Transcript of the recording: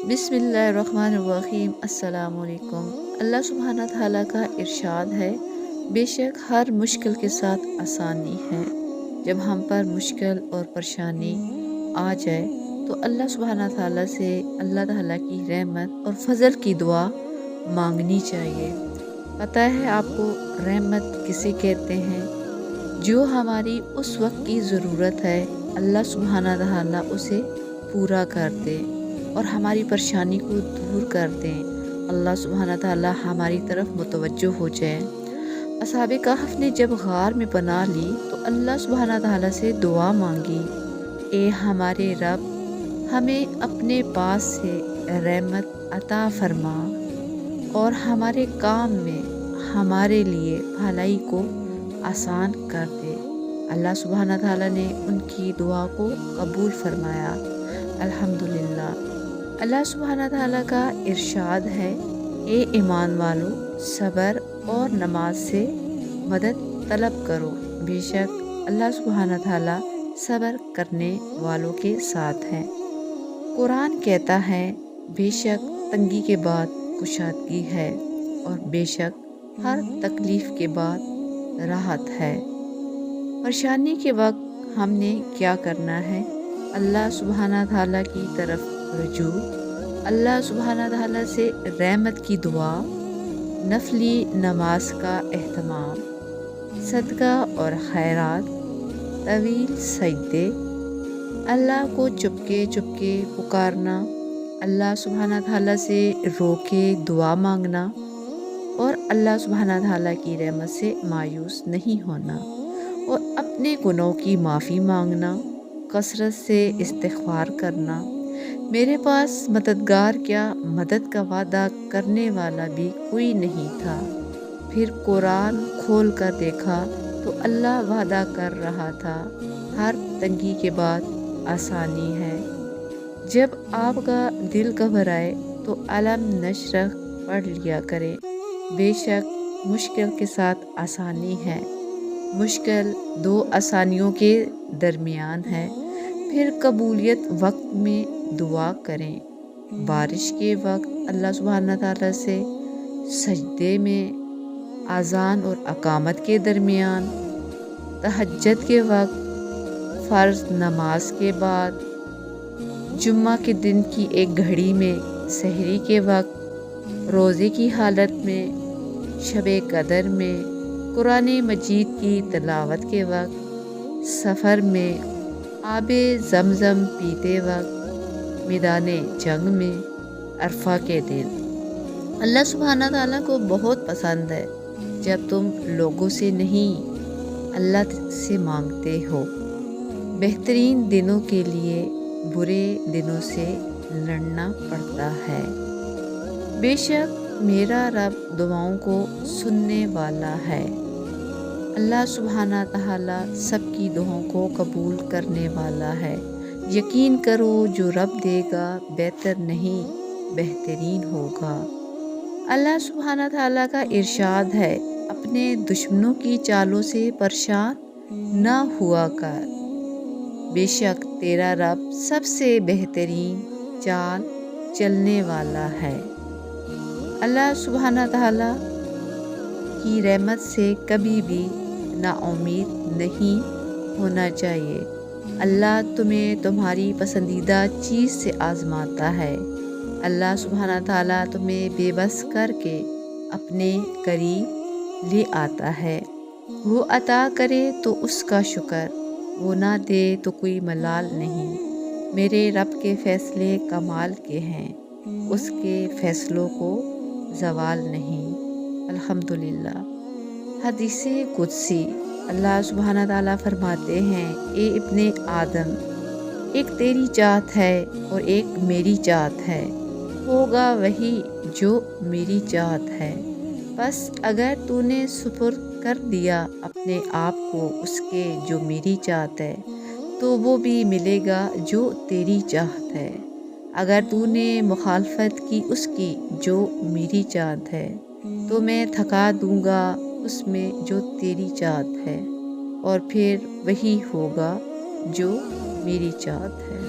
बिस्मिल्लाहिर्रहमानिर्रहीम। अस्सलाम वालेकुम। अल्लाह सुब्हाना ताला का इरशाद है, बेशक हर मुश्किल के साथ आसानी है। जब हम पर मुश्किल और परेशानी आ जाए तो अल्लाह सुब्हाना ताला से अल्लाह ताला की रहमत और फजल की दुआ मांगनी चाहिए। पता है आपको रहमत किसे कहते हैं? जो हमारी उस वक्त की ज़रूरत है अल्लाह सुब्हाना ताला उसे पूरा कर दे और हमारी परेशानी को दूर कर दें। अल्लाह सुब्हाना ताला हमारी तरफ मुतवज्जो हो जाए। असहाबे कहफ ने जब गार में पनाह ली तो अल्लाह सुब्हाना ताला से दुआ मांगी, ए हमारे रब, हमें अपने पास से रहमत अता फरमा और हमारे काम में हमारे लिए भलाई को आसान कर दे। अल्लाह सुब्हाना ताला ने उनकी दुआ को कबूल फरमाया। अल्हम्दुलिल्लाह। अल्लाह सुब्हाना ताला का इरशाद है, ए ईमान वालों, सब्र और नमाज से मदद तलब करो। बेशक अल्लाह सुब्हाना ताला सब्र करने वालों के साथ है। कुरान कहता है, बेशक तंगी के बाद कुशादगी है और बेशक हर तकलीफ़ के बाद राहत है। परेशानी के वक्त हमने क्या करना है? अल्लाह सुब्हाना ताला की तरफ रुजू, अल्लाह सुब्हाना ताला से रहमत की दुआ, नफली नमाज का एहतमाम, सदका और खैरात, तवील सजदे, अल्लाह को चुपके चुपके पुकारना, अल्लाह सुब्हाना ताला से रोके दुआ मांगना और अल्लाह सुब्हाना ताला की रहमत से मायूस नहीं होना और अपने गुनों की माफ़ी मांगना, कसरत से इस्तिग़फ़ार करना। मेरे पास मददगार क्या, मदद का वादा करने वाला भी कोई नहीं था। फिर कुरान खोल कर देखा तो अल्लाह वादा कर रहा था, हर तंगी के बाद आसानी है। जब आपका दिल घबराए तो अलम नशरह पढ़ लिया करें। बेशक मुश्किल के साथ आसानी है। मुश्किल दो आसानियों के दरमियान है। फिर कबूलियत वक्त में दुआ करें। बारिश के वक्त अल्लाह सुब्हाना ताला से सजदे में, अज़ान और अकामत के दरमियान, तहज्जुद के वक्त, फ़र्ज़ नमाज के बाद, जुम्मा के दिन की एक घड़ी में, सहरी के वक्त, रोज़े की हालत में, शबे कदर में, कुरान मजीद की तिलावत के वक्त, सफ़र में, आबे ज़मज़म पीते वक्त, मैदाने जंग में, अरफा के दिन। अल्लाह सुब्हाना ताला को बहुत पसंद है जब तुम लोगों से नहीं अल्लाह से मांगते हो। बेहतरीन दिनों के लिए बुरे दिनों से लड़ना पड़ता है। बेशक मेरा रब दुआओं को सुनने वाला है। अल्लाह सुब्हाना ताला सबकी दुआओं को कबूल करने वाला है। यकीन करो जो रब देगा बेहतर नहीं बेहतरीन होगा। अल्लाह सुब्हाना ताला का इरशाद है, अपने दुश्मनों की चालों से परेशान ना हुआ कर। बेशक तेरा रब सबसे बेहतरीन चाल चलने वाला है। अल्लाह सुब्हाना ताला की रहमत से कभी भी नाउम्मीद नहीं होना चाहिए। अल्लाह तुम्हें तुम्हारी पसंदीदा चीज़ से आज़माता है। अल्लाह सुब्हाना ताला तुम्हें बेबस करके अपने करीब ले आता है। वो अता करे तो उसका शुक्र, वो ना दे तो कोई मलाल नहीं। मेरे रब के फ़ैसले कमाल के हैं, उसके फ़ैसलों को ज़वाल नहीं। अल्हम्दुलिल्लाह। हदीसे कुदसी, अल्लाह सुब्हाना ताला फरमाते हैं, ए इब्ने आदम, एक तेरी चाहत है और एक मेरी चाहत है। होगा वही जो मेरी चाहत है। बस अगर तूने सुपुर्द कर दिया अपने आप को उसके जो मेरी चाहत है तो वो भी मिलेगा जो तेरी चाहत है। अगर तूने मुखालफत की उसकी जो मेरी चाहत है तो मैं थका दूंगा उसमें जो तेरी चाहत है और फिर वही होगा जो मेरी चाहत है।